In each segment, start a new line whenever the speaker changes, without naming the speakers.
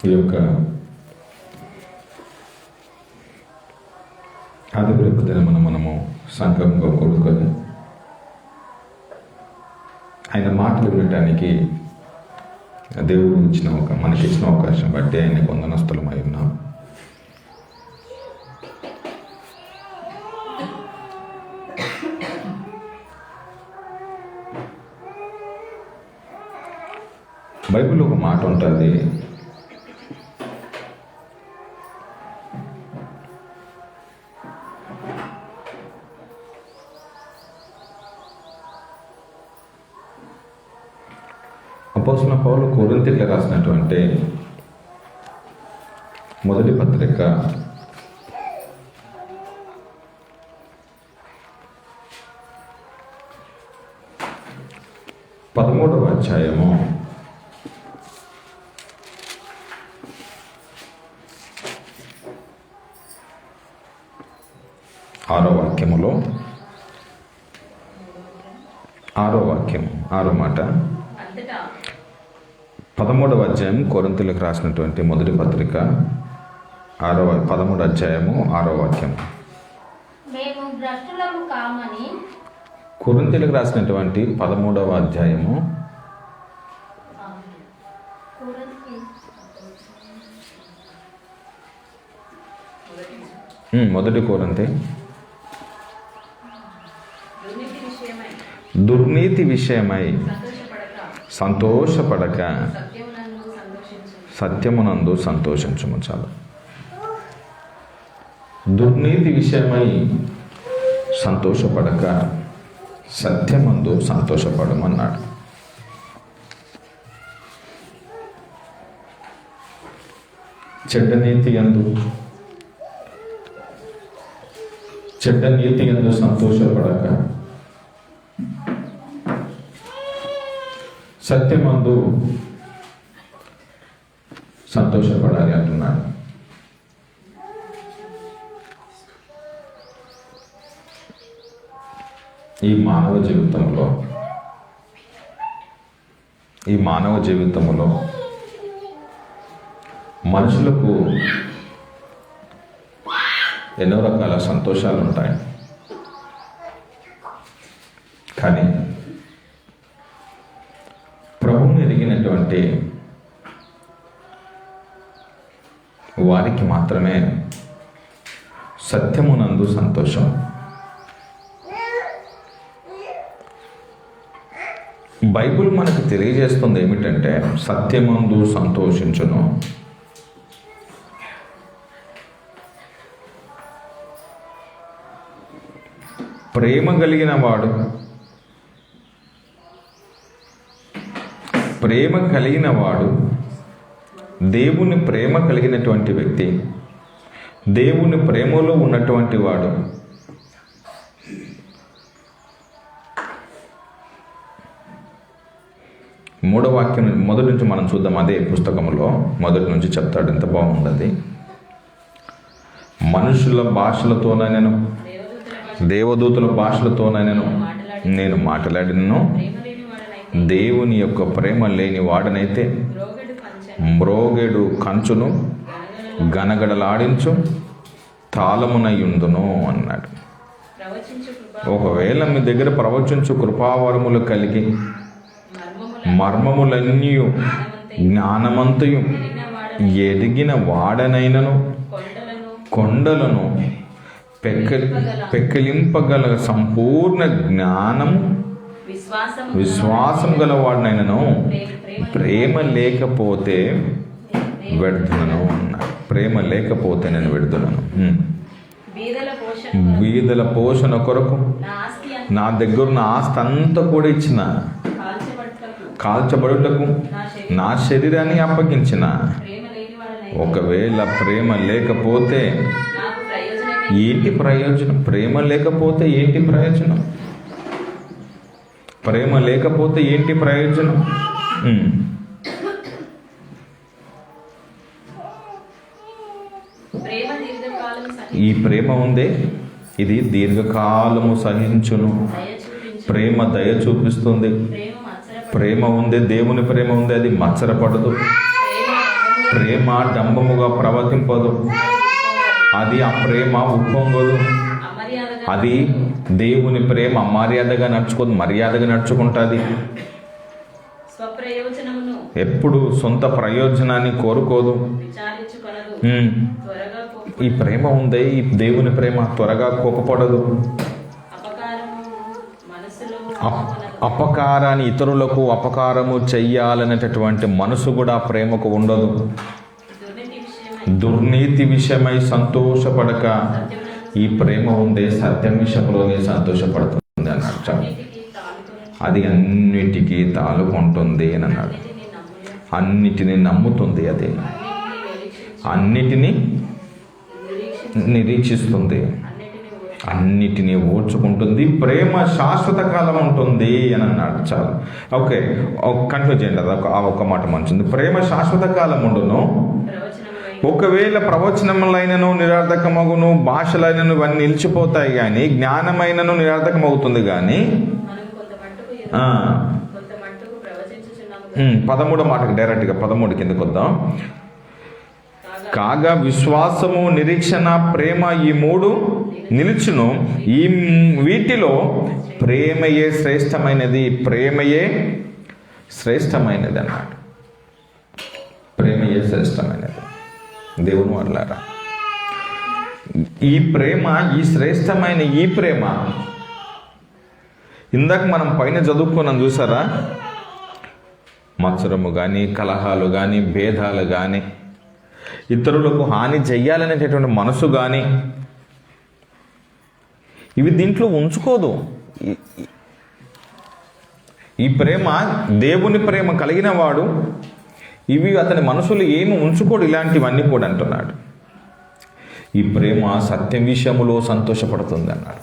ఈ యొక్క ఆదిపూర్వక దినమున మనము సంఘంగా కూడుకొని ఆయన మాటలు వినటానికి దేవుడు మనకిచ్చిన అవకాశం బట్టి ఆయన వందనస్తులమై ఉన్నాం. బైబిల్లో ఒక మాట ఉంటుంది, అపోస్తలుడైన పౌలు కొరింథీయులకు రాసినటువంటి మొదటి పత్రిక 13వ అధ్యాయము 6వ వాక్యములో 6వ మాట, 13వ అధ్యాయం కొరింథీయులకు రాసినటువంటి మొదటి పత్రిక 13వ అధ్యాయము 6వ వాక్యం. కొరింథీయులకు రాసినటువంటి 13వ అధ్యాయము మొదటి కొరింథీ దుర్నీతి విషయమై సంతోషపడక సత్యమునందు సంతోషించుము. చాలు. దుర్నీతి విషయమై సంతోషపడక సత్యమందు సంతోషపడమన్నాడు. చెడ్డ నీతి యందు సంతోషపడక సత్యమందు సంతోషపడాలి అంటున్నాడు. ఈ మానవ జీవితంలో మనుషులకు ఎన్నో రకాల సంతోషాలు ఉంటాయి. కానీ ప్రభువుని ఎరిగినటువంటి వారికి మాత్రమే సత్యమునందు సంతోషం. బైబిల్ మనకు తెలియజేస్తుంది ఏమిటంటే, సత్యమందు సంతోషించును. ప్రేమ కలిగిన వాడు దేవుని ప్రేమ కలిగినటువంటి వ్యక్తి, దేవుని ప్రేమలో ఉన్నటువంటి వాడు మూడవ వాక్యం మొదటి నుంచి మనం చూద్దాం. అదే పుస్తకంలో మొదటి నుంచి చెప్తాడు. ఎంత బాగుంది. మనుషుల భాషలతోనైనను దేవదూతుల భాషలతోనైనను నేను మాట్లాడినను దేవుని యొక్క ప్రేమ లేని వాడనైతే మ్రోగెడు కంచును గనగడలాడించు తాళమునయుందును అన్నాడు. ఒకవేళ మీ దగ్గర ప్రవచించు కృపావరములు కలిగి మర్మములన్నీ జ్ఞానమంతయు ఎదిగిన వాడనైనను కొండలను పెక్కిలింపగల సంపూర్ణ జ్ఞానము విశ్వాసం గలవాడినైనను ప్రేమ లేకపోతే వ్యర్థులను అన్నాడు. ప్రేమ లేకపోతే నేను వ్యర్థులను. బీదల పోషణ కొరకు నా దగ్గరున్న ఆస్తి అంతా కూడా ఇచ్చిన, కాల్చబడుటకు నా శరీరాన్ని అప్పగించిన, ఒకవేళ ప్రేమ లేకపోతే ఏంటి ప్రయోజనం? ప్రేమ లేకపోతే ఏంటి ప్రయోజనం? ప్రేమ లేకపోతే ఏంటి ప్రయోజనం? ఈ ప్రేమ ఉందే, ఇది దీర్ఘకాలము సహించును. ప్రేమ దయ చూపిస్తుంది. ప్రేమ ఉంది, దేవుని ప్రేమ ఉంది, అది మత్సరపడదు. ప్రేమ డంబముగా ప్రవర్తింపదు. అది ఆ ప్రేమ ఉప్పొంగదు. అది దేవుని ప్రేమ మర్యాదగా నడుచుకోదు, మర్యాదగా నడుచుకుంటుంది. ఎప్పుడు సొంత ప్రయోజనాన్ని కోరుకోదు. ఈ ప్రేమ ఉందే, ఈ దేవుని ప్రేమ త్వరగా కోపపడదు. అపకారాన్ని, ఇతరులకు అపకారము చెయ్యాలనేటటువంటి మనసు కూడా ప్రేమకు ఉండదు. దుర్నీతి విషయమై సంతోషపడక ఈ ప్రేమ ఉందే సత్యం విషయంలోనే సంతోషపడుతుంది అన్నాడు. అది అన్నిటికీ తాలుకుంటుంది అని అన్నాడు. అన్నిటినీ నమ్ముతుంది, అది అన్నిటినీ నిరీక్షిస్తుంది, అన్నిటినీ ఓర్చుకుంటుంది. ప్రేమ శాశ్వత కాలం ఉంటుంది అని అన్నాడు. చాలు, ఓకే, కంటిన్యూ చేయండి. అది ఒక మాట మంచిది. ప్రేమ శాశ్వత కాలం ఉండును, ఒకవేళ ప్రవచనములైనను నిరర్థకమగును, భాషలైనను ఇవన్నీ నిలిచిపోతాయి కానీ జ్ఞానమైనను నిరర్థకమవుతుంది. కానీ 13వ మాటకి డైరెక్ట్గా 13 కిందకు వద్దాం. కాగా విశ్వాసము, నిరీక్షణ, ప్రేమ ఈ 3 నిలుచును. వీటిలో ప్రేమయే శ్రేష్టమైనది. ప్రేమయే శ్రేష్టమైనది అన్నాడు. ప్రేమయే శ్రేష్టమైనది. దేవుని వాళ్ళారా, ఈ ప్రేమ, ఈ శ్రేష్టమైన ఈ ప్రేమ, ఇందాక మనం పైన చదువుకున్నాం చూసారా, మత్సరము కానీ, కలహాలు కానీ, భేదాలు కానీ, ఇతరులకు హాని చెయ్యాలనేటటువంటి మనసు కానీ, ఇవి దీంట్లో ఉంచుకోదు. ఈ ప్రేమ దేవుని ప్రేమ కలిగిన వాడు ఇవి అతని మనసులో ఏమి ఉంచుకోడు, ఇలాంటివన్నీ కూడా అంటున్నాడు. ఈ ప్రేమ సత్యం విషయములో సంతోషపడుతుంది అన్నాడు.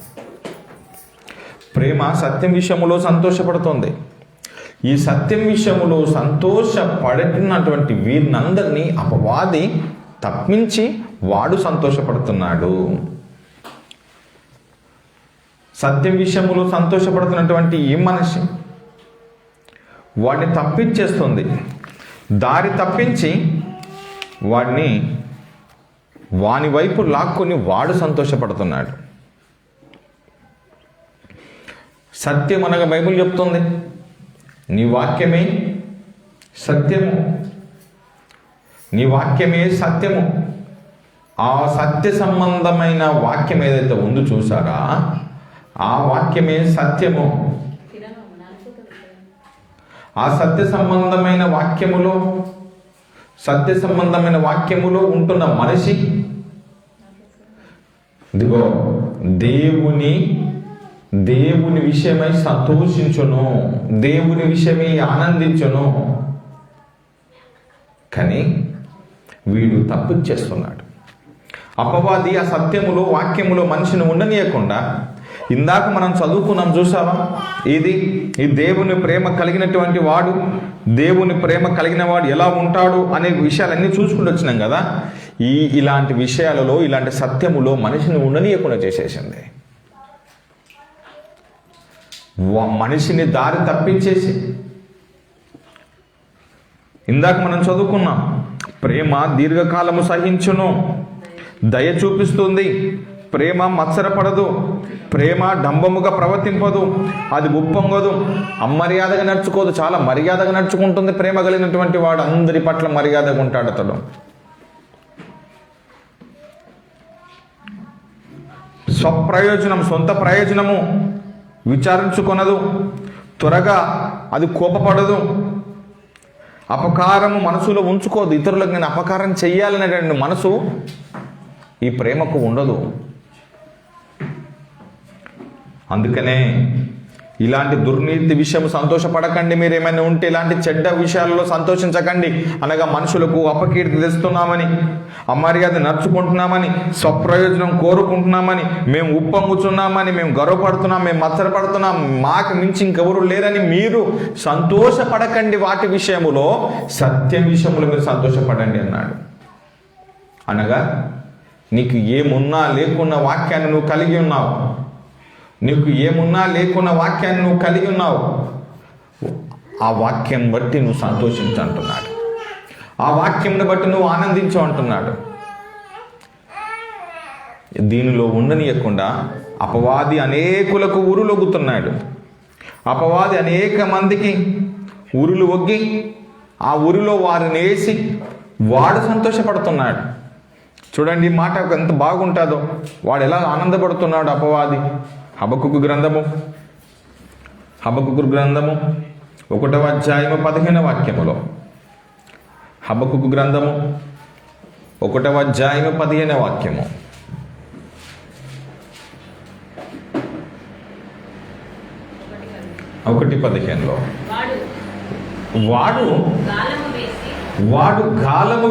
ప్రేమ సత్యం విషయములో సంతోషపడుతుంది. ఈ సత్యం విషయములో సంతోషపడుతున్నటువంటి వీరినందరినీ అపవాది తప్పించి వాడు సంతోషపడుతున్నాడు. సత్యం విషయములో సంతోషపడుతున్నటువంటి ఈ మనిషి వాడిని తప్పించేస్తుంది. దారి తప్పించి వాని వైపు లాక్కొని వాడు సంతోషపడుతున్నాడు. సత్యం అనగా బైబిల్ చెప్తుంది, నీ వాక్యమే సత్యము, నీ వాక్యమే సత్యము. ఆ సత్య సంబంధమైన వాక్యం ఏదైతే ఉందో చూసారా, ఆ వాక్యమే సత్యము. ఆ సత్య సంబంధమైన వాక్యములో ఉంటున్న మనిషి ఇదిగో దేవుని విషయమై సంతోషించును, దేవుని విషయమై ఆనందించును. కానీ వీడు తప్పు చేస్తున్నాడు. అపవాది ఆ సత్యములో, వాక్యములో మనిషిని ఉండనీయకుండా, ఇందాక మనం చదువుకున్నాం చూసావా, ఈ దేవుని ప్రేమ కలిగినటువంటి వాడు, దేవుని ప్రేమ కలిగిన వాడు ఎలా ఉంటాడు అనే విషయాలన్నీ చూసుకుంటూ వచ్చినాం కదా. ఇలాంటి విషయాలలో, ఇలాంటి సత్యములో మనిషిని ఉండనీయకుండా చేసేసింది. మనిషిని దారి తప్పించేసి, ఇందాక మనం చదువుకున్నాం, ప్రేమ దీర్ఘకాలము సహించును, దయ చూపిస్తుంది, ప్రేమ మత్సరపడదు, ప్రేమ డంబముగా ప్రవర్తింపదు, అది ఉప్పొంగదు, అమర్యాదగా నడుచుకోదు, చాలా మర్యాదగా నడుచుకుంటుంది. ప్రేమ కలిగినటువంటి వాడు అందరి పట్ల మర్యాదగా ఉంటాడు. అతడు స్వప్రయోజనం, సొంత ప్రయోజనము విచారించుకొనదు, త్వరగా అది కోపపడదు, అపకారము మనసులో ఉంచుకోదు. ఇతరులకు నేను అపకారం చెయ్యాలనేటువంటి మనసు ఈ ప్రేమకు ఉండదు. అందుకనే ఇలాంటి దుర్నీతి విషయం సంతోషపడకండి. మీరు ఏమైనా ఉంటే ఇలాంటి చెడ్డ విషయాలలో సంతోషించకండి. అనగా మనుషులకు అపకీర్తి తెస్తున్నామని, అమర్యాద నడుచుకుంటున్నామని, స్వప్రయోజనం కోరుకుంటున్నామని, మేము ఉప్పొంగుతున్నామని, మేము గర్వపడుతున్నాం, మేము మత్సరపడుతున్నాం, మాకు మించి ఇంకెవరు లేరని మీరు సంతోషపడకండి. వాటి విషయములో, సత్యం విషయంలో మీరు సంతోషపడండి అన్నాడు. అనగా నీకు ఏమున్నా లేకున్న వాక్యాన్ని నువ్వు కలిగి ఉన్నావు. నీకు ఏమున్నా లేకున్న వాక్యాన్ని నువ్వు కలిగి ఉన్నావు. ఆ వాక్యం బట్టి నువ్వు సంతోషించంటున్నాడు. ఆ వాక్యంను బట్టి నువ్వు ఆనందించు అంటున్నాడు. దీనిలో ఉండనీయకుండా అపవాది అనేకులకు ఉరులొగ్గుతున్నాడు. అపవాది అనేక మందికి ఉరులు ఒగ్గి ఆ ఉరిలో వారిని వేసి వాడు సంతోషపడుతున్నాడు. చూడండి ఈ మాట ఎంత బాగుంటుందో. వాడు ఎలా ఆనందపడుతున్నాడు అపవాది. హబక్కుకు గ్రంథము 1వ అధ్యాయము 15వ వాక్యములో, హబక్కుకు గ్రంథము 1వ అధ్యాయము 15వ వాక్యము. ఒకటి 15లో వాడు గాలము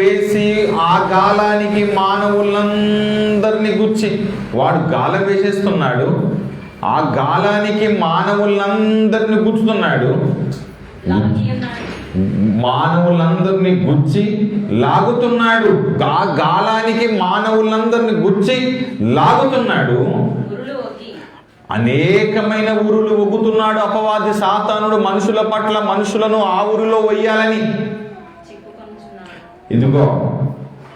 వేసి ఆ గాలానికి మానవులందరినీ గుచ్చి, వాడు గాలం వేసేస్తున్నాడు, ఆ గాలానికి మానవులందరినీ గుచ్చుతున్నాడు, మానవులందరినీ గుచ్చి లాగుతున్నాడు. ఆ గాలానికి మానవులందరినీ గుచ్చి లాగుతున్నాడు. అనేకమైన ఉరులు ఒగ్గుతున్నాడు అపవాది సాతానుడు మనుషుల పట్ల, మనుషులను ఆ ఊరిలో వెయ్యాలని. ఇదిగో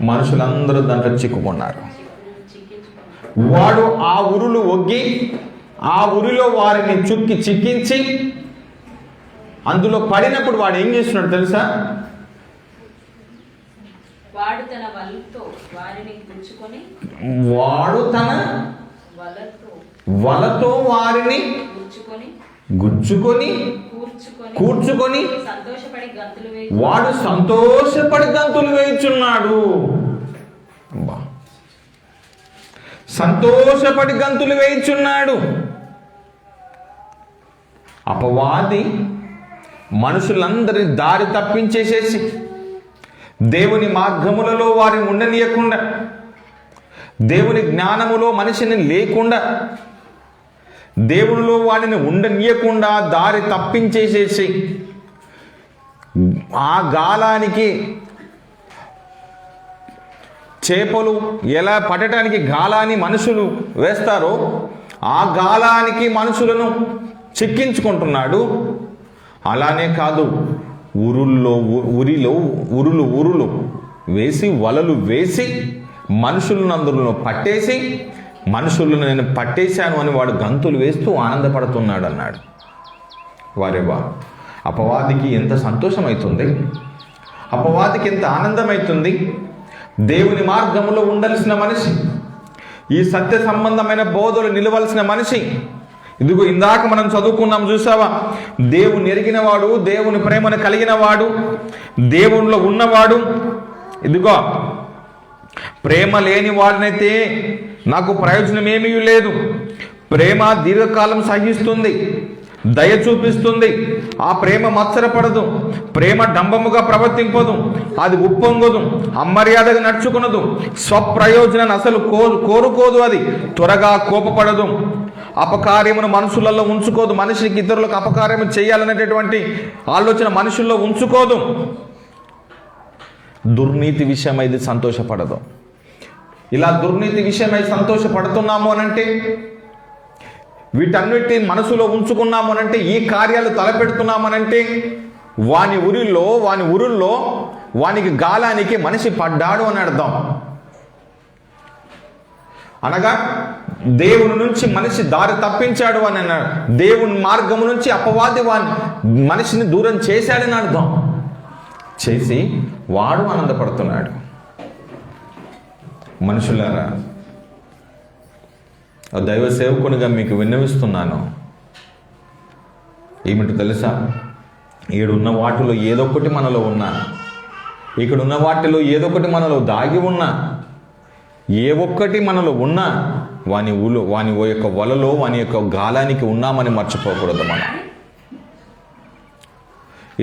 మనుషులందరూ దాంట్లో చిక్కుకున్నారు. వాడు ఆ ఉరులు ఒగ్గి ఆ ఉరిలో వారిని చిక్కించి అందులో పడినప్పుడు వాడు ఏం చేస్తున్నాడు తెలుసా? వాడు తన వలతో వారిని గుచ్చుకొని కూర్చుకొని వాడు సంతోషపడి గంతులు వేయుచున్నాడు. సంతోషపడి గంతులు వేయుచున్నాడు. అపవాది మనుషులందరి దారి తప్పించేసేసి దేవుని మార్గములలో వారిని ఉండనీయకుండా, దేవుని జ్ఞానములో మనిషిని లేకుండా, దేవునిలో వాడిని ఉండనీయకుండా దారి తప్పించేసేసి ఆ గాలానికి చేపలు ఎలా పట్టడానికి గాలాన్ని మనుషులు వేస్తారో ఆ గాలానికి మనుషులను చిక్కించుకుంటున్నాడు. అలానే కాదు, ఉరులు వేసి వలలు వేసి మనుషులను అందులో పట్టేసి, మనుషులను నేను పట్టేశాను అని వాడు గంతులు వేస్తూ ఆనందపడుతున్నాడు అన్నాడు. వారేవా, అపవాదికి ఎంత సంతోషమవుతుంది, అపవాదికి ఎంత ఆనందమవుతుంది. దేవుని మార్గములో ఉండాల్సిన మనిషి, ఈ సత్య సంబంధమైన బోధలు నిలవలసిన మనిషి, ఇదిగో ఇందాక మనం చదువుకున్నాం చూసావా, దేవుని ఎరిగినవాడు, దేవుని ప్రేమను కలిగిన వాడు, దేవునిలో ఉన్నవాడు, ఇదిగో ప్రేమ లేని వాడినైతే నాకు ప్రయోజనం ఏమీ లేదు. ప్రేమ దీర్ఘకాలం సహిస్తుంది, దయ చూపిస్తుంది, ఆ ప్రేమ మత్సరపడదు, ప్రేమ డంబముగా ప్రవర్తింపదు, అది ఉప్పొంగదు, అమర్యాదగా నడుచుకునదు, స్వప్రయోజనాన్ని అసలు కోరుకోదు, అది త్వరగా కోపపడదు, అపకార్యమును మనుషులలో ఉంచుకోదు, మనిషికి ఇతరులకు అపకార్యము చేయాలనేటటువంటి ఆలోచన మనుషుల్లో ఉంచుకోదు, దుర్నీతి విషయమై ఇది సంతోషపడదు. ఇలా దుర్నీతి విషయమై సంతోషపడుతున్నాము అనంటే, వీటన్నిటి మనసులో ఉంచుకున్నాము అనంటే, ఈ కార్యాలు తలపెడుతున్నామనంటే వాని ఊరుల్లో వానికి గాలానికి మనిషి పడ్డాడు అని అర్థం. అనగా దేవుని నుంచి మనిషి దారి తప్పించాడు అని అన్నాడు. దేవుని మార్గము నుంచి అపవాది మనిషిని దూరం చేశాడని అర్థం. చేసి వాడు ఆనందపడుతున్నాడు. మనుషులారా, దైవ సేవకునిగా మీకు విన్నవిస్తున్నాను, ఏమిటో తెలుసా? ఈడున్న వాటిలో ఏదొకటి మనలో ఉన్నా, ఇక్కడున్న వాటిలో ఏదొకటి మనలో దాగి ఉన్నా, ఏ ఒక్కటి మనలో ఉన్నా వాని యొక్క వలలో, వాని యొక్క గాలానికి ఉన్నామని మర్చిపోకూడదు. మనం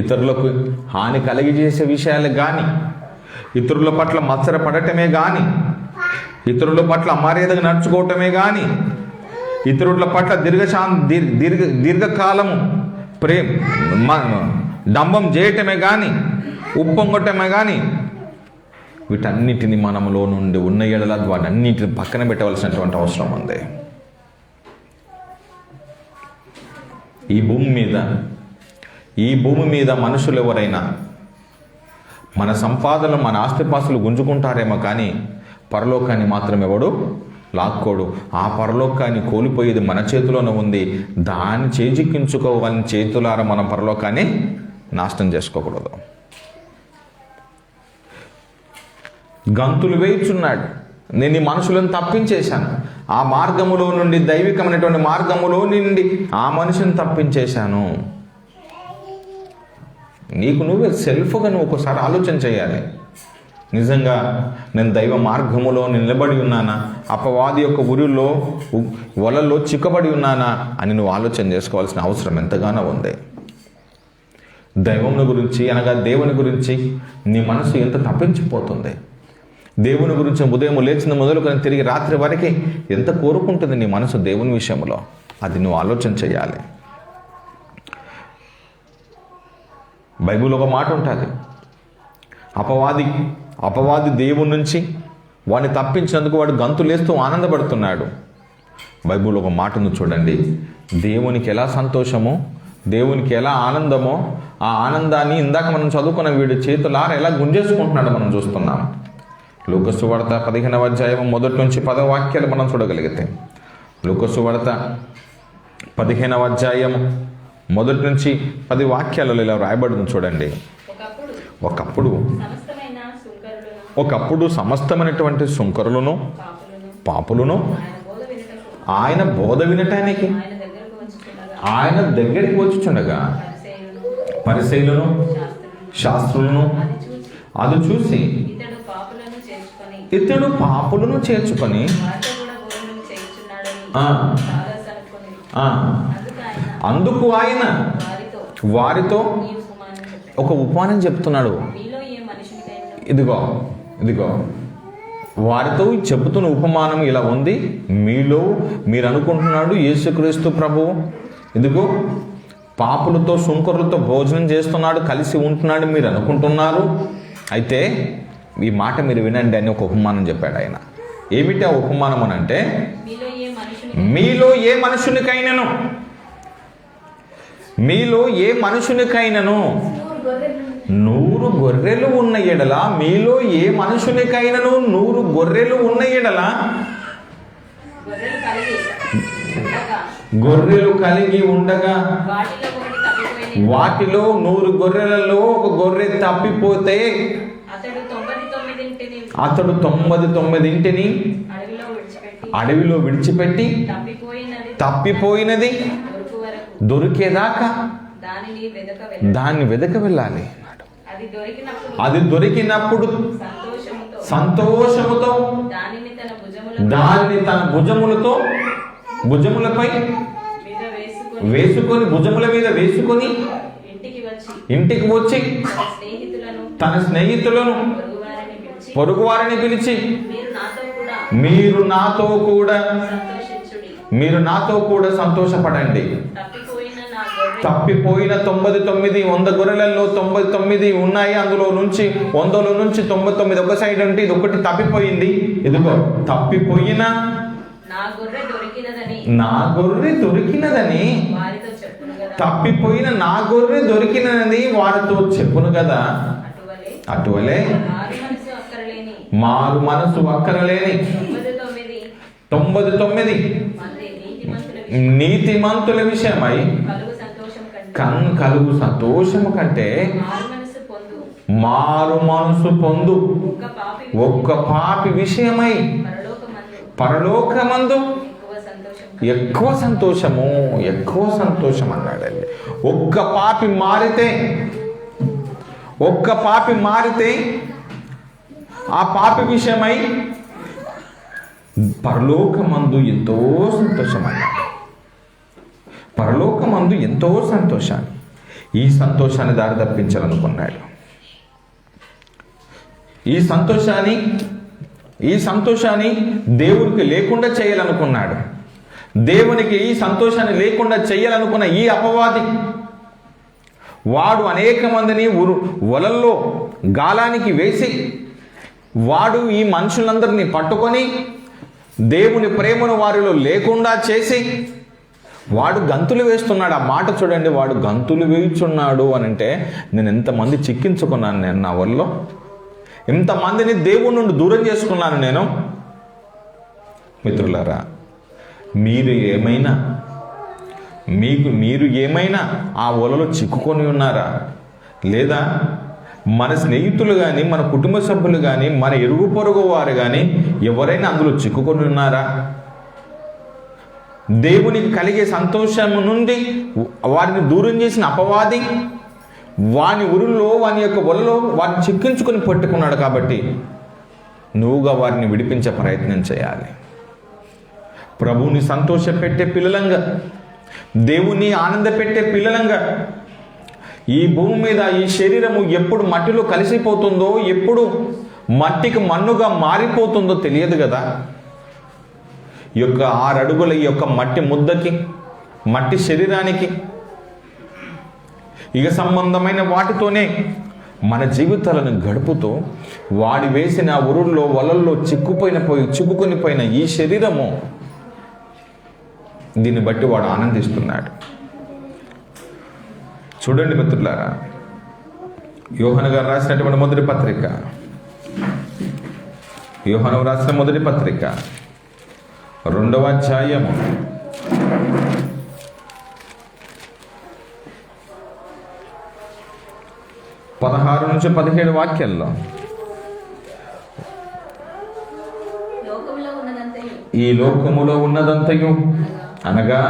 ఇతరులకు హాని కలిగజేసే విషయాలు కానీ, ఇతరుల పట్ల మత్సరపడటమే కానీ, ఇతరుల పట్ల అమర్యాదగా నడుచుకోవటమే కానీ, ఇతరుల పట్ల దీర్ఘకాలము డంబం చేయటమే కానీ, ఉప్పొంగటమే కానీ, వీటన్నిటిని మనములో నుండి ఉన్న ఎడల వాటన్నిటిని పక్కన పెట్టవలసినటువంటి అవసరం ఉంది. ఈ భూమి మీద ఈ భూమి మీద మనుషులు ఎవరైనా మన సంపాదనలు, మన ఆస్తిపాస్తులు గుంజుకుంటారేమో కానీ పరలోకాన్ని మాత్రం ఎవడు లాక్కోడు. ఆ పరలోకాన్ని కోల్పోయేది మన చేతిలోనే ఉంది. దాన్ని చేజిక్కించుకోవాలని చేతులారా మనం పరలోకాన్ని నాశనం చేసుకోకూడదు. గంతులు వేయుచున్నాడు, నేను ఈ మనుషులను తప్పించేశాను, ఆ మార్గములో నుండి, దైవికమైనటువంటి మార్గములో నుండి ఆ మనిషిని తప్పించేశాను. నీకు నువ్వే సెల్ఫ్గా నువ్వు ఒకసారి ఆలోచన చేయాలి. నిజంగా నేను దైవ మార్గములో నిలబడి ఉన్నానా, అపవాది యొక్క ఉరిలో వలలో చిక్కబడి ఉన్నానా అని నువ్వు ఆలోచన చేసుకోవాల్సిన అవసరం ఎంతగానో ఉంది. దైవముని గురించి అనగా దేవుని గురించి నీ మనసు ఎంత తప్పించిపోతుంది. దేవుని గురించి ఉదయం లేచిన మొదలుకొని తిరిగి రాత్రి వరకు ఎంత కోరుకుంటుంది నీ మనసు దేవుని విషయంలో, అది నువ్వు ఆలోచన చేయాలి. బైబిల్ ఒక మాట ఉంటుంది, అపవాది దేవుని నుంచి వాడిని తప్పించినందుకు వాడు గంతులేస్తూ ఆనందపడుతున్నాడు. బైబిల్ ఒక మాటను చూడండి, దేవునికి ఎలా సంతోషమో, దేవునికి ఎలా ఆనందమో, ఆ ఆనందాన్ని ఇందాక మనం చదువుకున్న వీడి చేతులారా ఎలా గుంజేసుకుంటున్నాడో మనం చూస్తున్నాం. లూకా సువార్త 15వ అధ్యాయం మొదటి నుంచి 10 వాక్యాలు మనం చూడగలిగితే, లూకా సువార్త 15వ అధ్యాయం మొదటి నుంచి 10 వాక్యాలలో ఇలా రాయబడింది చూడండి. ఒకప్పుడు సమస్తమైనటువంటి సుంకరులను, పాపులను ఆయన బోధ వినటానికి ఆయన దగ్గరికి వచ్చుచుండగా పరిసయ్యులను, శాస్త్రులను అది చూసి ఇతడు పాపులను చేర్చుకొని అందుకు ఆయన వారితో ఒక ఉపమానం చెప్తున్నాడు. ఇదిగో వారితో చెబుతున్న ఉపమానం ఇలా ఉంది. మీలో మీరు అనుకుంటున్నాడు యేసుక్రీస్తు ప్రభువు ఇదిగో పాపులతో సుంకరులతో భోజనం చేస్తున్నాడు, కలిసి ఉంటున్నాడు మీరు అనుకుంటున్నారు. అయితే ఈ మాట మీరు వినండి అని ఒక ఉపమానం చెప్పాడు ఆయన. ఏమిటి ఆ ఉపమానం అని అంటే, మీలో ఏ మనుషునికైనను 100 గొర్రెలు ఉన్న ఎడల, మీలో ఏ మనుషునికైనను 100 గొర్రెలు ఉన్న ఎడల, గొర్రెలు కలిగి ఉండగా వాటిలో 100 గొర్రెలలో ఒక గొర్రె తప్పిపోతే అతడు 99 అడవిలో విడిచిపెట్టి తప్పిపోయినది దొరికేదాకా దాన్ని వెదక వెళ్ళాలి. అది దొరికినప్పుడు సంతోషముతో దానిని తన భుజములపై వేసుకొని, భుజముల మీద వేసుకొని ఇంటికి వచ్చి తన స్నేహితులను, పొరుగువారిని పిలిచి మీరు నాతో కూడా సంతోషపడండి. తప్పిపోయిన 99 100 గొర్రెలలో 99 ఉన్నాయి. అందులో నుంచి 100లో నుంచి 99 ఒక సైడ్ ఉంటే ఇది ఒకటి తప్పిపోయింది. ఇదిగో తప్పిపోయిన నా గొర్రె దొరికినదని తప్పిపోయిన నా గొర్రె దొరికినది వారితో చెప్పును కదా. అటువలే మారు మనసు అక్కరలేని 99 నీతిమంతుల విషయమై కలుగు సంతోషము కంటే మారు మనసు పొందు ఒక్క పాపి విషయమై పరలోకమందు ఎక్కువ సంతోషం అన్నాడండి. ఒక్క పాపి మారితే ఆ పాపి విషయమై పరలోకమందు ఎంతో సంతోషం అన్నాడు. పరలోకమందు ఎంతో సంతోషాన్ని, ఈ సంతోషాన్ని దారి తప్పించాలనుకున్నాడు. ఈ సంతోషాన్ని దేవునికి లేకుండా చేయాలనుకున్నాడు. దేవునికి ఈ సంతోషాన్ని లేకుండా చేయాలనుకున్న ఈ అపవాది వాడు అనేక మందిని వలల్లో గాలానికి వేసి వాడు ఈ మనుషులందరినీ పట్టుకొని దేవుని ప్రేమను వారిలో లేకుండా చేసి వాడు గంతులు వేస్తున్నాడు. ఆ మాట చూడండి, వాడు గంతులు వేయుచున్నాడు అని అంటే నేను ఎంతమంది చిక్కించుకున్నాను నేను నా వల్ల, ఎంతమందిని దేవుని నుండి దూరం చేసుకున్నాను నేను. మిత్రులారా, మీరు ఏమైనా ఆ వలలో చిక్కుకొని ఉన్నారా? లేదా మన స్నేహితులు కానీ, మన కుటుంబ సభ్యులు కానీ, మన ఇరుగు పొరుగు వారు కానీ ఎవరైనా అందులో చిక్కుకొని ఉన్నారా? దేవునికి కలిగే సంతోషము నుండి వారిని దూరం చేసిన అపవాది వాని ఊరిలో, వాని యొక్క వలలో వారిని చిక్కించుకొని పట్టుకున్నాడు. కాబట్టి నువ్వుగా వారిని విడిపించే ప్రయత్నం చేయాలి. ప్రభువుని సంతోషపెట్టే పిల్లలంగా, దేవుని ఆనందపెట్టే పిల్లలంగా, ఈ భూమి మీద ఈ శరీరము ఎప్పుడు మట్టిలో కలిసిపోతుందో, ఎప్పుడు మట్టికి మన్నుగా మారిపోతుందో తెలియదు కదా. ఈ యొక్క 6 అడుగుల ఈ యొక్క మట్టి ముద్దకి, మట్టి శరీరానికి ఇక సంబంధమైన వాటితోనే మన జీవితాలను గడుపుతూ వాడి వేసిన ఉరుల్లో, వలల్లో చిక్కుకొని పోయిన ఈ శరీరము, దీన్ని బట్టి వాడు ఆనందిస్తున్నాడు. చూడండి మిత్రులారా, యోహాను గారు రాసినటువంటి మొదటి పత్రిక, యోహాను రాసిన మొదటి పత్రిక 2వ అధ్యాయము 16 నుంచి 17 వాక్యాల్లో, ఈ లోకములో ఉన్నదంతయు అనగా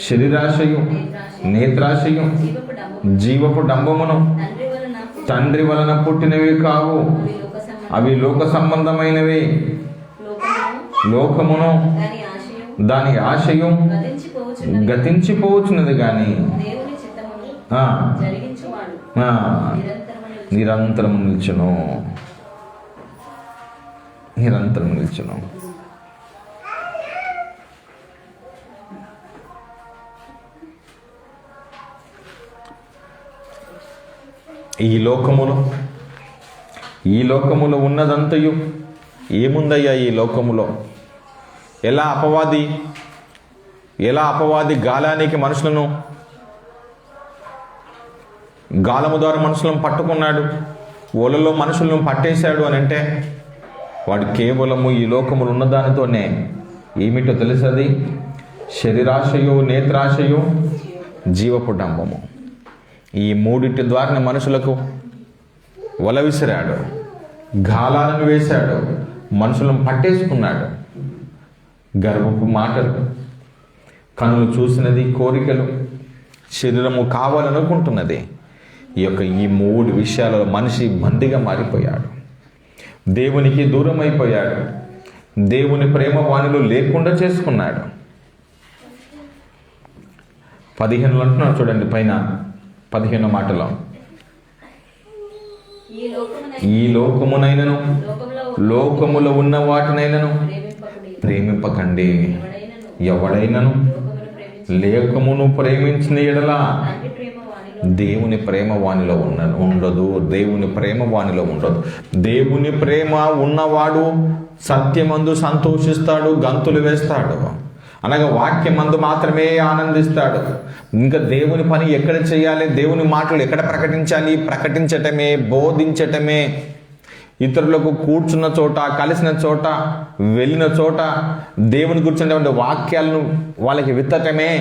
శరీరాశయు, నేత్రాశయు, జీవపు డంబమును తండ్రి వలన పుట్టినవి కావు, అవి లోక సంబంధమైనవి. లోకమును దాని ఆశయం గతించిపోవచ్చున్నది కానీ నిరంతరము నిల్చును. ఈ లోకములో ఉన్నదంతయు ఏముందయ్యా? ఈ లోకములో ఎలా అపవాది గాలానికి మనుషులను, గాలము ద్వారా మనుషులను పట్టుకున్నాడు, ఓలలో మనుషులను పట్టేశాడు అని అంటే వాడు కేవలము ఈ లోకములు ఉన్నదానితోనే ఏమిటో తెలుసది? శరీరాశయు, నేత్రాశయు, జీవపు డంబము. ఈ మూడింటి ద్వారా మనుషులకు వల విసిరాడు, గాలాలను వేశాడు, మనుషులను పట్టేసుకున్నాడు. గర్వపు మాటలు, కనులు చూసినది, కోరికలు, శరీరము కావాలనుకుంటున్నది, ఈ 3 విషయాలలో మనిషి బందీగా మారిపోయాడు. దేవునికి దూరం అయిపోయాడు. దేవుని ప్రేమ వానిలో లేకుండా చేసుకున్నాడు. 15 అంటున్నాడు చూడండి, పైన 15 మాటలో, ఈ లోకమునైనను లోకములో ఉన్న వాటినైనను ప్రేమింపకండి. ఎవడైనను లేకమును ప్రేమించిన ఎడల దేవుని ప్రేమ వానిలో ఉండదు. దేవుని ప్రేమ వానిలో ఉండదు. దేవుని ప్రేమ ఉన్నవాడు సత్యమందు సంతోషిస్తాడు, గంతులు వేస్తాడు. అనగా వాక్యమందు మాత్రమే ఆనందిస్తాడు. ఇంకా దేవుని పని ఎక్కడ చేయాలి, దేవుని మాటలు ఎక్కడ ప్రకటించాలి? ప్రకటించటమే, బోధించటమే, ఇతరులకు కూర్చున్న చోట, కలిసిన చోట, వెళ్ళిన చోట దేవుని గురించినటువంటి వాక్యాలను వాళ్ళకి విత్తటమే.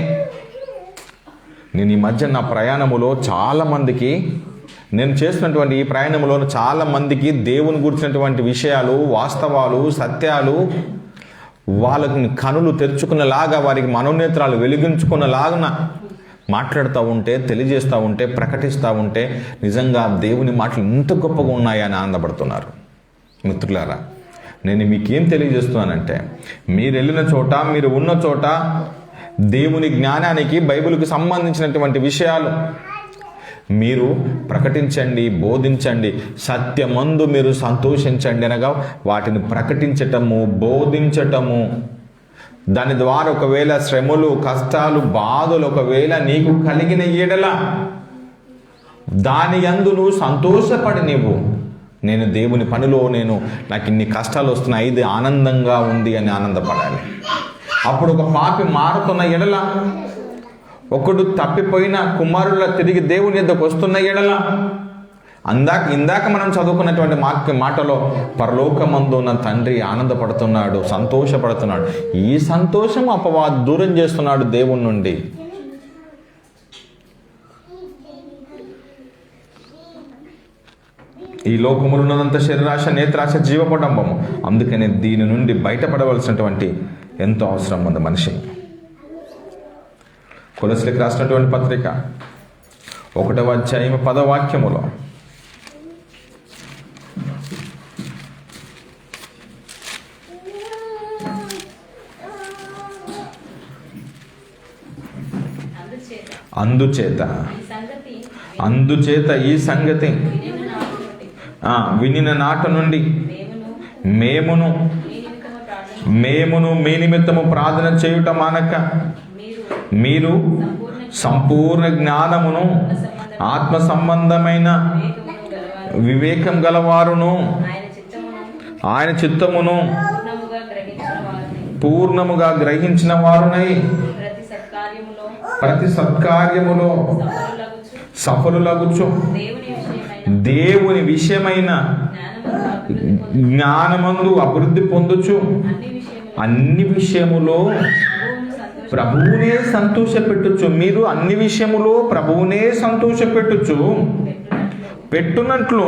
నేను ఈ మధ్య నా ప్రయాణములో చాలామందికి, నేను చేస్తున్నటువంటి ఈ ప్రయాణంలో చాలామందికి దేవుని గురించినటువంటి విషయాలు, వాస్తవాలు, సత్యాలు వాళ్ళకి కనులు తెరుచుకునేలాగా, వారికి మనోనేత్రాలు వెలిగించుకునేలాగా మాట్లాడుతూ ఉంటే, తెలియజేస్తూ ఉంటే, ప్రకటిస్తూ ఉంటే నిజంగా దేవుని మాటలు ఇంత గొప్పగా ఉన్నాయని ఆనందపడుతున్నారు. మిత్రులారా, నేను మీకేం తెలియజేస్తున్నానంటే, మీరు వెళ్ళిన చోట, మీరు ఉన్న చోట దేవుని జ్ఞానానికి, బైబిల్కి సంబంధించినటువంటి విషయాలు మీరు ప్రకటించండి, బోధించండి. సత్యమందు మీరు సంతోషించండి అనగా వాటిని ప్రకటించటము, బోధించటము. దాని ద్వారా ఒకవేళ శ్రమలు, కష్టాలు, బాధలు ఒకవేళ నీకు కలిగిన ఎడల దాని యందు నువ్వు సంతోషపడి నేను దేవుని పనిలో నాకు ఇన్ని కష్టాలు వస్తున్నాయి, ఇది ఆనందంగా ఉంది అని ఆనందపడాలి. అప్పుడు ఒక పాపి మారుతున్న ఎడల, ఒకడు తప్పిపోయిన కుమారుల తిరిగి దేవుని యొద్దకు వస్తున్న ఎడల, ఇందాక మనం చదువుకున్నటువంటి మాటలో పరలోకమందు ఉన్న తండ్రి ఆనందపడుతున్నాడు, సంతోషపడుతున్నాడు. ఈ సంతోషం అపవాది దూరం చేస్తున్నాడు దేవుని నుండి. ఈ లోకములో ఉన్నదంత శరీరాశ, నేత్రాశ, జీవపడంబము. అందుకనే దీని నుండి బయటపడవలసినటువంటి ఎంతో అవసరం ఉంది మనిషి. కొలస్సీలకు రాసినటువంటి పత్రిక 1వ అధ్యాయం 10వ వాక్యములో, అందుచేత ఈ సంగతి వినిన నాట నుండి మేమును మీ నిమిత్తము ప్రార్థన చేయుట మానక మీరు సంపూర్ణ జ్ఞానమును ఆత్మ సంబంధమైన వివేకం గలవారును ఆయన చిత్తమును పూర్ణముగా గ్రహించిన వారునై ప్రతి సత్కార్యములో సఫలులగుచు దేవుని విషయమైన జ్ఞానమందు అభివృద్ధి పొందుచు అన్ని విషయములో ప్రభువునే సంతోషపెట్టుచు. మీరు అన్ని విషయములో ప్రభువునే సంతోషపెట్టుచు పెట్టునట్లు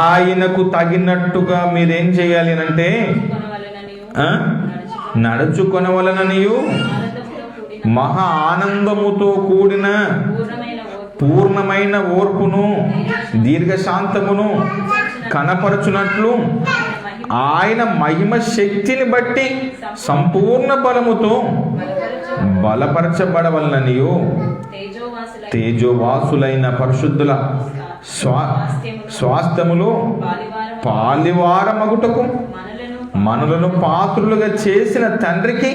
ఆయనకు తగినట్టుగా మీరేం చేయాలి అంటే నడుచుకొనవలననియు మహా ఆనందముతో కూడిన పూర్ణమైన ఓర్పును దీర్ఘశాంతమును కనపరచునట్లు ఆయన మహిమ శక్తిని బట్టి సంపూర్ణ బలముతో బలపరచబడవలననియు తేజోవాసులైన పరిశుద్ధుల స్వాస్థ్యములో పాలివారమగుటకు మనలను పాత్రులుగా చేసిన తండ్రికి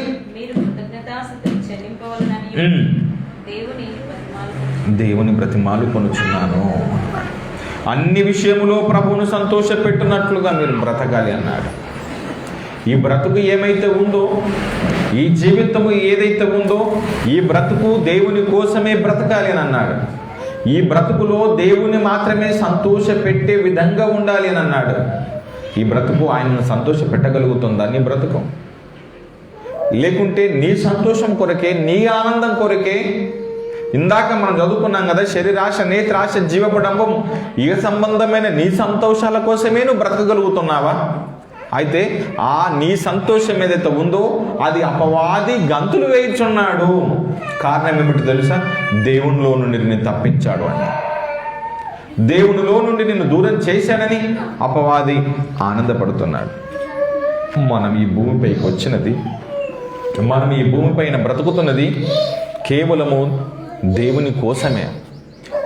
దేవుని బ్రతిమాలు కొనుచున్నాను. అన్ని విషయములో ప్రభువును సంతోషపెట్టునట్లుగా మీరు బ్రతకాలి అన్నాడు. ఈ బ్రతుకు ఏమైతే ఉందో, ఈ జీవితము ఏదైతే ఉందో, ఈ బ్రతుకు దేవుని కోసమే బ్రతకాలి అని అన్నాడు. ఈ బ్రతుకులో దేవుని మాత్రమే సంతోష పెట్టే విధంగా ఉండాలి అని అన్నాడు. ఈ బ్రతుకు ఆయనను సంతోష పెట్టగలుగుతుందా నీ బ్రతుకు? లేకుంటే నీ సంతోషం కొరకే, నీ ఆనందం కొరకే, ఇందాక మనం చదువుకున్నాం కదా, శరీరాశ, నేత్రాశ, జీవపడంబం, ఇక సంబంధమైన నీ సంతోషాల కోసమే నువ్వు బ్రతకగలుగుతున్నావా? అయితే ఆ నీ సంతోషం ఏదైతే ఉందో అది అపవాది గంతులు వేయించున్నాడు. కారణం ఏమిటి తెలుసా? దేవునిలో నుండి నిన్ను తప్పించాడు అని, దేవునిలో నుండి నిన్ను దూరం చేశాడని అపవాది ఆనందపడుతున్నాడు. మనం ఈ భూమిపైకి వచ్చినది, మనం ఈ భూమిపైన బ్రతుకుతున్నది కేవలము దేవుని కోసమే.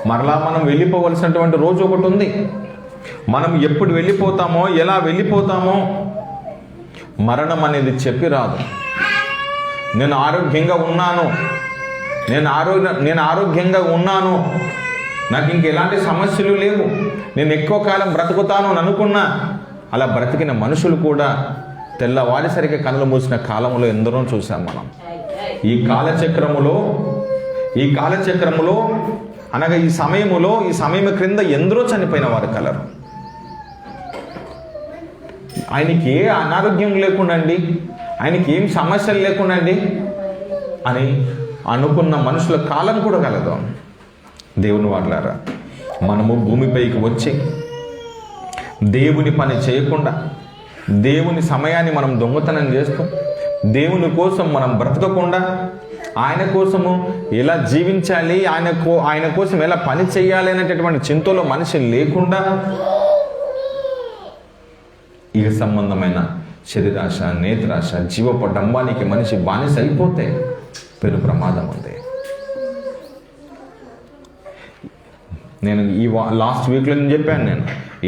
మరలా మనం వెళ్ళిపోవలసినటువంటి రోజు ఒకటి ఉంది. మనం ఎప్పుడు వెళ్ళిపోతామో, ఎలా వెళ్ళిపోతామో మరణం అనేది చెప్పి రాదు. నేను ఆరోగ్యంగా ఉన్నాను, నేను ఆరోగ్యంగా ఉన్నాను, నాకు ఇంకెలాంటి సమస్యలు లేవు, నేను ఎక్కువ కాలం బ్రతుకుతాను అని అనుకున్నా, అలా బ్రతికిన మనుషులు కూడా తెల్లవారిసరిగా కనులు మూసిన కాలంలో ఎందరో చూసాం మనం. ఈ కాలచక్రములో అనగా ఈ సమయం క్రింద ఎందరో చనిపోయిన వారు కలరు. ఆయనకి ఏ అనారోగ్యం లేకుండండి, ఆయనకి ఏం సమస్యలు లేకుండండి అని అనుకున్న మనుషుల కాలం కూడా కలదు. దేవుని వాడలారా, మనము భూమిపైకి వచ్చి దేవుని పని చేయకుండా, దేవుని సమయాన్ని మనం దొంగతనం చేస్తూ, దేవుని కోసం మనం బ్రతకకుండా, ఆయన కోసము ఎలా జీవించాలి, ఆయన కోసం ఎలా పని చేయాలి అనేటటువంటి చింతలో మనిషి లేకుండా ఇక సంబంధమైన శరీరాశ, నేత్రాశ, జీవపడంబానికి మనిషి బానిస అయిపోతే పెను ప్రమాదం ఉంది. నేను లాస్ట్ వీక్లో నేను చెప్పాను,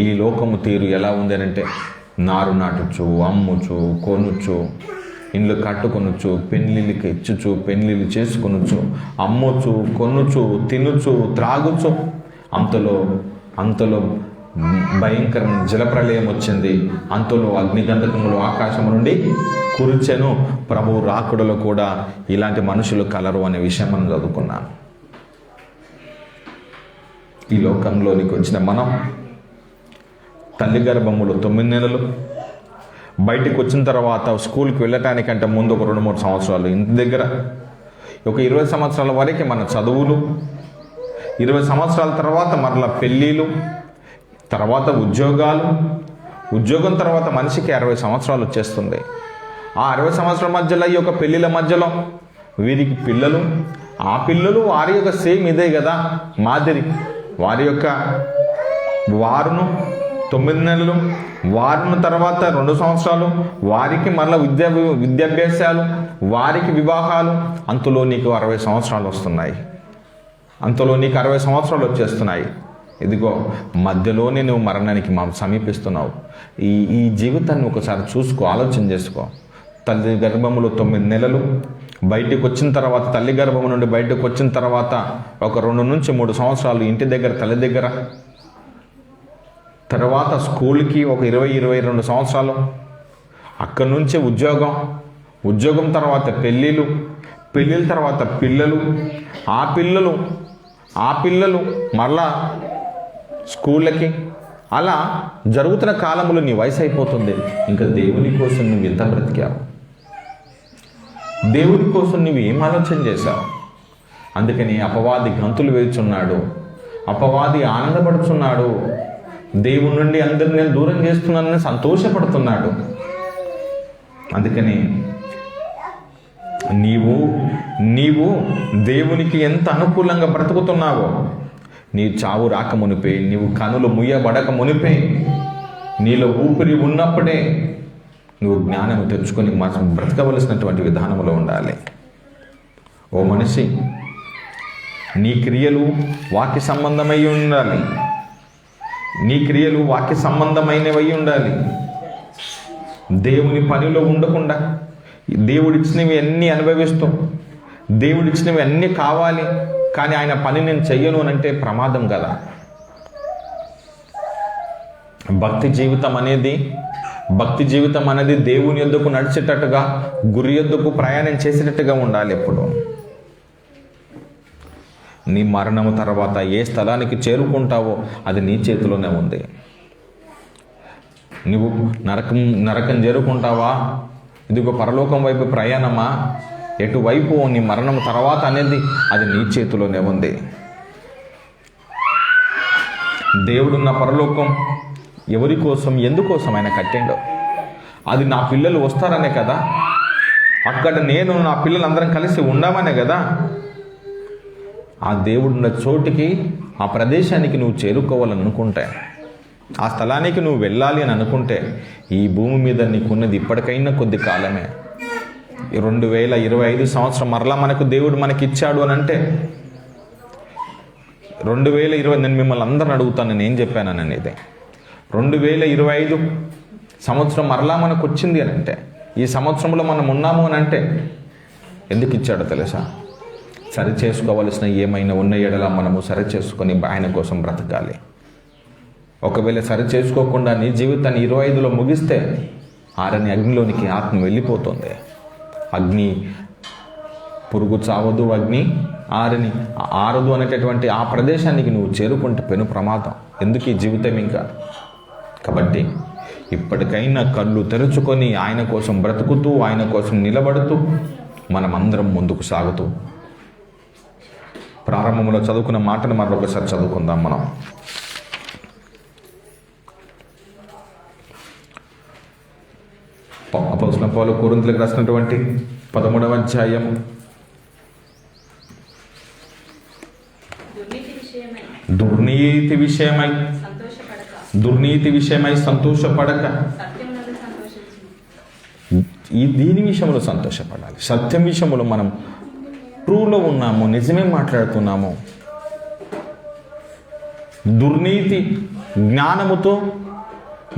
ఈ లోకము తీరు ఎలా ఉంది అని అంటే, నారు నాటుచు, అమ్ముచు, కొనుచు, ఇండ్లు కట్టుకొనొచ్చు, పెళ్ళిళ్ళకి ఇచ్చుచు, పెళ్ళిళ్ళు చేసుకొనొచ్చు, అమ్మొచ్చు, కొనుచు, తినుచు, త్రాగుచు, అంతలో భయంకరమైన జలప్రలయం వచ్చింది. అంతలో అగ్నిగంధకములు ఆకాశం నుండి కురిచెను. ప్రభు రాకుడలో కూడా ఇలాంటి మనుషులు కలరు అనే విషయం మనం చదువుకున్నాం. ఈ లోకంలోనికి వచ్చిన మనం తల్లి గర్భములు 9 నెలలు, బయటికి వచ్చిన తర్వాత స్కూల్కి వెళ్ళటానికంటే ముందు ఒక 2-3 సంవత్సరాలు ఇంటి దగ్గర, ఒక 20 సంవత్సరాల వరకు మన చదువులు, 20 సంవత్సరాల తర్వాత మరలా పెళ్ళిళ్ళు, తర్వాత ఉద్యోగాలు, ఉద్యోగం తర్వాత మనిషికి 60 సంవత్సరాలు వచ్చేస్తుంది. ఆ 60 సంవత్సరాల మధ్యలో ఈ యొక్క పెళ్ళిళ్ళ మధ్యలో వీరికి పిల్లలు, ఆ పిల్లలు వారి యొక్క సేమ్ ఇదే కదా మాదిరి, వారి యొక్క వారును 9 నెలలు, వారిన తర్వాత 2 సంవత్సరాలు, వారికి మరలా విద్యాభ్యాసాలు, వారికి వివాహాలు, అంతలో నీకు 60 సంవత్సరాలు వస్తున్నాయి. అంతలో నీకు 60 సంవత్సరాలు వచ్చేస్తున్నాయి. ఇదిగో మధ్యలోనే నువ్వు మరణానికి సమీపిస్తున్నావు. ఈ జీవితాన్ని ఒకసారి చూసుకో, ఆలోచన చేసుకో. తల్లి గర్భములో 9 నెలలు, బయటకు వచ్చిన తర్వాత, తల్లి గర్భము నుండి బయటకు వచ్చిన తర్వాత ఒక 2 నుంచి 3 సంవత్సరాలు ఇంటి దగ్గర, తల్లి దగ్గర, తర్వాత స్కూల్కి ఒక 20-22 సంవత్సరాలు, అక్కడి నుంచి ఉద్యోగం తర్వాత పెళ్ళిళ్ళు, పెళ్ళిళ్ళ తర్వాత పిల్లలు, ఆ పిల్లలు మరలా స్కూళ్ళకి, అలా జరుగుతున్న కాలంలో నీ వయసు అయిపోతుంది. ఇంకా దేవుని కోసం నువ్వు ఎంత బ్రతికావు? దేవుని కోసం నువ్వు ఏం ఆలోచన చేశావు? అందుకని అపవాది గంతులు వేయుచున్నాడు, అపవాది ఆనందపడుతున్నాడు, దేవుని నుండి అందరిని నేను దూరం చేస్తున్నానని సంతోషపడుతున్నాడు. అందుకని నీవు దేవునికి ఎంత అనుకూలంగా బ్రతుకుతున్నావో, నీ చావు రాక మునిపే, నీవు కనులు ముయ్యబడక మునిపే, నీలో ఊపిరి ఉన్నప్పుడే నువ్వు జ్ఞానము తెచ్చుకొని బ్రతకవలసినటువంటి విధానంలో ఉండాలి. ఓ మనిషి, నీ క్రియలు వాక్య సంబంధమై ఉండాలి. నీ క్రియలు వాక్య సంబంధమైనవై ఉండాలి. దేవుని పనిలో ఉండకుండా దేవుడిచ్చినవి అన్నీ అనుభవిస్తూ, దేవుడిచ్చినవి అన్నీ కావాలి కానీ ఆయన పని నేను చెయ్యను అని అంటే ప్రమాదం కదా. భక్తి జీవితం అనేది దేవుని యొద్దకు నడిచేటట్టుగా, గురి యొద్దకు ప్రయాణం చేసేటట్టుగా ఉండాలి. ఎప్పుడు నీ మరణము తర్వాత ఏ స్థలానికి చేరుకుంటావో అది నీ చేతిలోనే ఉంది. నువ్వు నరకం చేరుకుంటావా, ఇదిగో పరలోకం వైపు ప్రయాణమా, ఎటువైపు నీ మరణం తర్వాత అనేది అది నీ చేతిలోనే ఉంది. దేవుడున్న పరలోకం ఎవరి కోసం, ఎందుకోసం ఆయన కట్టిండో, అది నా పిల్లలు వస్తారనే కదా. అక్కడ నేను నా పిల్లలందరం కలిసి ఉండమనే కదా. ఆ దేవుడున్న చోటికి, ఆ ప్రదేశానికి నువ్వు చేరుకోవాలని అనుకుంటే, ఆ స్థలానికి నువ్వు వెళ్ళాలి అని అనుకుంటే, ఈ భూమి మీద నీకున్నది ఇప్పటికైనా కొద్ది కాలమే. 2025 సంవత్సరం మరలా మనకు దేవుడు మనకిచ్చాడు అని అంటే, 2020 నేను మిమ్మల్ని అందరిని అడుగుతాను, నేను ఏం చెప్పాను అనేది. 2025 సంవత్సరం మరలా మనకు వచ్చింది అని అంటే, ఈ సంవత్సరంలో మనం ఉన్నాము అని అంటే ఎందుకు ఇచ్చాడో తెలుసా? సరి చేసుకోవలసిన ఏమైనా ఉన్న ఎడలా మనము సరి చేసుకొని ఆయన కోసం బ్రతకాలి. ఒకవేళ సరి చేసుకోకుండా నీ జీవితాన్ని 25లో ముగిస్తే ఆరని అగ్నిలోనికి ఆత్మ వెళ్ళిపోతుంది. అగ్ని పురుగు చావదు, అగ్ని ఆరదు అనేటటువంటి ఆ ప్రదేశానికి నువ్వు చేరుకుంటే పెను ప్రమాదం. ఎందుకు ఈ జీవితం ఇంకా? కాబట్టి ఇప్పటికైనా కళ్ళు తెరుచుకొని ఆయన కోసం బ్రతుకుతూ, ఆయన కోసం నిలబడుతూ మనమందరం ముందుకు సాగుతూ, ప్రారంభంలో చదువుకున్న మాటను మరొకసారి చదువుకుందాం. మనం అపోస్తలుడైన పౌలు కొరింథీయులకు రాసినటువంటి 13వ అధ్యాయం దుర్నీతి విషయమై సంతోషపడక దీని విషయంలో సంతోషపడాలి. సత్యం విషయంలో మనం ట్రూలో ఉన్నాము, నిజమే మాట్లాడుతున్నాము. దుర్నీతి జ్ఞానముతో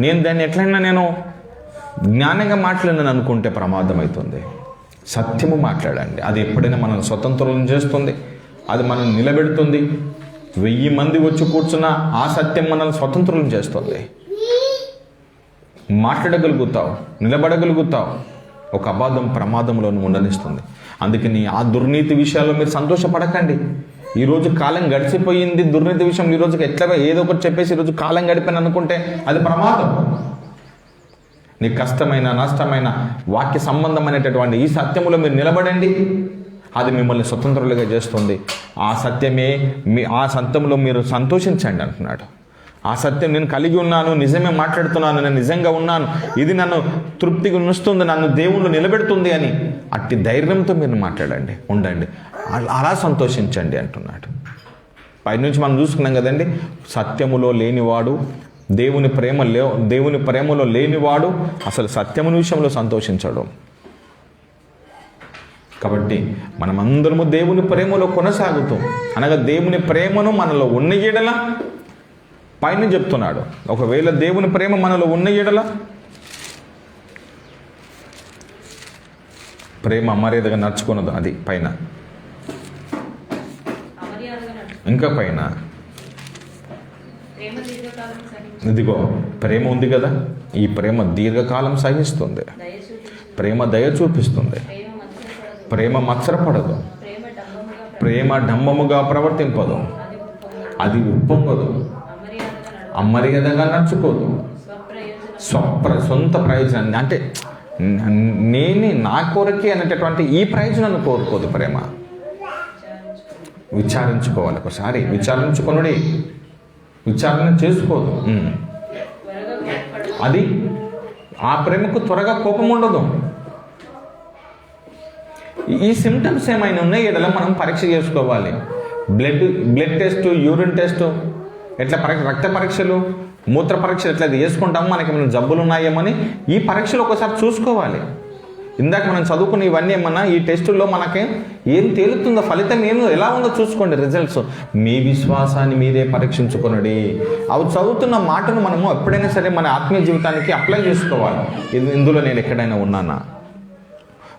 నేను దాన్ని ఎట్లయినా నేను జ్ఞానంగా మాట్లాడినని అనుకుంటే ప్రమాదం అవుతుంది. సత్యము మాట్లాడండి. అది ఎప్పుడైనా మనం స్వతంత్రం చేస్తుంది, అది మనం నిలబెడుతుంది. 1000 మంది వచ్చి కూర్చున్న ఆ సత్యం మనల్ని స్వతంత్రం చేస్తుంది. మాట్లాడగలుగుతావు, నిలబడగలుగుతావు. ఒక అబద్ధం ప్రమాదంలో ఉండనిస్తుంది. అందుకని ఆ దుర్నీతి విషయాల్లో మీరు సంతోషపడకండి. ఈరోజు కాలం గడిచిపోయింది, దుర్నీతి విషయం ఈ రోజుకి ఎట్లా ఏదో ఒకటి చెప్పేసి ఈరోజు కాలం గడిపాను అనుకుంటే అది ప్రమాదం. నీ కష్టమైన నష్టమైన వాక్య సంబంధమైనటువంటి ఈ సత్యములో మీరు నిలబడండి. అది మిమ్మల్ని స్వతంత్రులుగా చేస్తుంది. ఆ సత్యమే ఆ సత్యంలో మీరు సంతోషించండి అంటున్నాడు. ఆ సత్యం నేను కలిగి ఉన్నాను, నిజమే మాట్లాడుతున్నాను, నేను నిజంగా ఉన్నాను, ఇది నన్ను తృప్తిగా ఉంచుతుంది, నన్ను దేవుళ్ళు నిలబెడుతుంది అని అట్టి ధైర్యంతో మీరు మాట్లాడండి, ఉండండి, అలా సంతోషించండి అంటున్నాడు. పైనుంచి మనం చూసుకున్నాం కదండి, సత్యములో లేనివాడు దేవుని ప్రేమలో లేనివాడు అసలు సత్యముని విషయంలో సంతోషించడు. కాబట్టి మనమందరము దేవుని ప్రేమలో కొనసాగుతాం. అనగా దేవుని ప్రేమను మనలో ఉన్న ఎడల పైన చెప్తున్నాడు. ఒకవేళ దేవుని ప్రేమ మనలో ఉన్న ఎడల ప్రేమ అమర్యాదగా నడుచుకున్నది. అది పైన, ఇంకా పైన ఇదిగో ప్రేమ ఉంది కదా, ఈ ప్రేమ దీర్ఘకాలం సహిస్తుంది, ప్రేమ దయ చూపిస్తుంది, ప్రేమ మత్సరపడదు, ప్రేమ డంబముగా ప్రవర్తింపదు, అది ఉప్పొంగదు, అమర్యాదగా నడుచుకోదు, సొంత ప్రయోజనాన్ని అంటే నా కొరకే అనేటటువంటి ఈ ప్రయోజనాన్ని కోరుకోదు. ప్రేమ విచారించుకోవాలి, ఒకసారి విచారించుకొనుడి, విచారణ చేసుకోదు. అది ఆ ప్రేమకు త్వరగా కోపం ఉండదు. ఈ సిమ్టమ్స్ ఏమైనా ఉన్నాయి ఎడల మనం పరీక్ష చేసుకోవాలి. బ్లడ్ టెస్ట్, యూరిన్ టెస్ట్, ఎట్లా రక్త పరీక్షలు, మూత్ర పరీక్షలు ఎట్లా చేసుకుంటాము, మనకి ఏమైనా జబ్బులు ఉన్నాయేమని ఈ పరీక్షలు ఒకసారి చూసుకోవాలి. ఇందాక మనం చదువుకున్న ఇవన్నీ ఏమన్నా ఈ టెస్టుల్లో మనకి ఏం తేలుతుందో, ఫలితం ఎలా ఉందో చూసుకోండి, రిజల్ట్స్. మీ విశ్వాసాన్ని మీరే పరీక్షించుకొనుడి. అవి చదువుతున్న మాటను మనము ఎప్పుడైనా సరే మన ఆత్మీయ జీవితానికి అప్లై చేసుకోవాలి. ఇందులో నేను ఎక్కడైనా ఉన్నానా?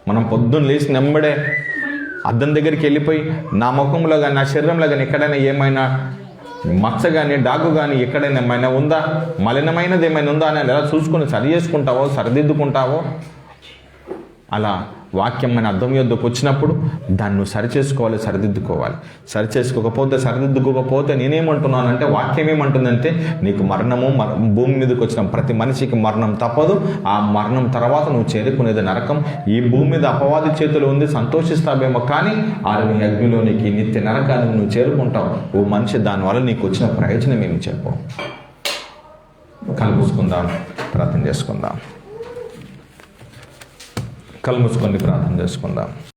మనం పొద్దున్న లేచి నెమ్మడే అద్దం దగ్గరికి వెళ్ళిపోయి నా ముఖంలో కానీ నా శరీరంలో కానీ ఎక్కడైనా ఏమైనా మచ్చ కానీ డాగు కానీ ఎక్కడైనా ఏమైనా ఉందా, మలినమైనది ఏమైనా ఉందా అని ఎలా చూసుకొని సరి చేసుకుంటావో, సరిదిద్దుకుంటావో, అలా వాక్యం మన అర్థం యొద్దకు వచ్చినప్పుడు దాన్ని సరి చేసుకోవాలి, సరిదిద్దుకోవాలి. సరిదిద్దుకోకపోతే నేనేమంటున్నానంటే, వాక్యం ఏమంటుందంటే నీకు మరణము, భూమి మీదకి వచ్చిన ప్రతి మనిషికి మరణం తప్పదు. ఆ మరణం తర్వాత నువ్వు చేరుకునేది నరకం. ఈ భూమి మీద అపవాది చేతులు ఉంది, సంతోషిస్తావేమో, కానీ ఆరుని అగ్నిలోనికి నిత్య నరకానికి నువ్వు చేరుకుంటావు. ఓ మనిషి, దానివల్ల నీకు వచ్చిన ప్రయోజనం ఏమి చెప్పు. కళ్ళు మూసుకుందాం, ప్రార్థన చేసుకుందాం. కళ్ళు మూసుకొని ప్రార్థన చేసుకుందాం.